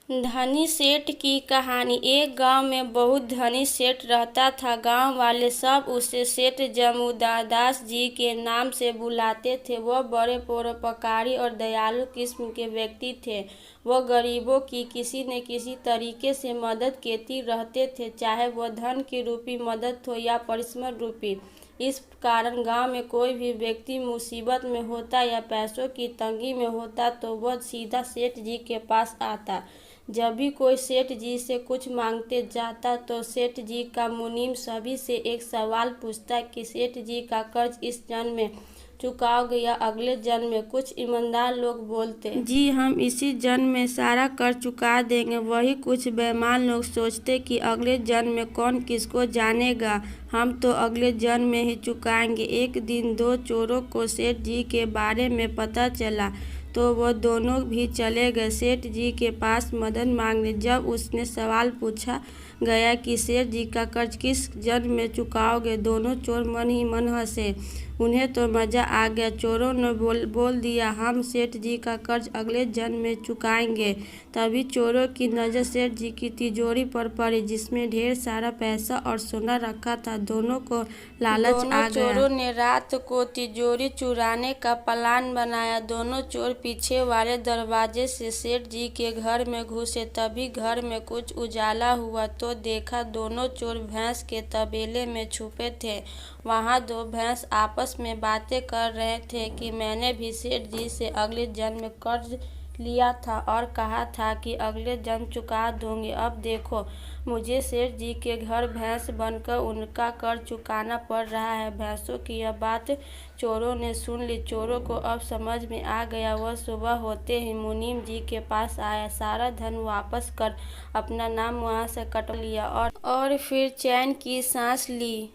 धनी सेठ की कहानी। एक गांव में बहुत धनी सेठ रहता था। गांव वाले सब उसे सेठ जमुदादास जी के नाम से बुलाते थे। वह बड़े परोपकारी और दयालु किस्म के व्यक्ति थे। वह गरीबों की किसी न किसी तरीके से मदद करते रहते थे, चाहे वह धन की रूपी मदद हो या परिश्रम रूपी। इस कारण गांव में कोई भी व्यक्ति मुसीबत में होता या पैसों की तंगी में होता तो वह सीधा सेठ जी के पास आता। जब भी कोई सेठ जी से कुछ मांगते जाता तो सेठ जी का मुनीम सभी से एक सवाल पूछता कि सेठ जी का कर्ज इस जन्म में चुकाओगे या अगले जन्म में। कुछ ईमानदार लोग बोलते, जी हम इसी जन्म में सारा कर्ज चुका देंगे। वही कुछ बेईमान लोग सोचते कि अगले जन्म में कौन किसको जानेगा, हम तो अगले जन्म में ही चुकाएंगे। एक दिन दो चोरों को सेठ जी के बारे में पता चला तो वह दोनों भी चले गए सेठ जी के पास मदद मांगने। जब उसने सवाल पूछा गया कि सेठ जी का कर्ज किस जन्म में चुकाओगे, दोनों चोर मन ही मन हंसे। उन्हें तो मज़ा आ गया। चोरों ने बोल दिया, हम सेठ जी का कर्ज अगले जन्म में चुकाएंगे। तभी चोरों की नज़र सेठ जी की तिजोरी पर पड़ी, जिसमें ढेर सारा पैसा और सोना रखा था। दोनों को लालच आ गया। चोरों ने रात को तिजोरी चुराने का प्लान बनाया। दोनों चोर पीछे वाले दरवाजे से सेठ जी के घर में घुसे। तभी घर में कुछ उजाला हुआ तो देखा दोनों चोर भैंस के तबेले में छुपे थे। वहाँ दो भैंस आपस में बातें कर रहे थे कि मैंने भी सेठ जी से अगले जन्म में कर्ज लिया था और कहा था कि अगले जन्म चुका दूंगी। अब देखो मुझे सेठ जी के घर भैंस बनकर उनका कर्ज चुकाना पड़ रहा है। भैंसों की यह बात चोरों ने सुन ली। चोरों को अब समझ में आ गया। वह सुबह होते ही मुनीम जी के पास आया, सारा धन वापस कर अपना नाम वहाँ से कटवा लिया और फिर चैन की सांस ली।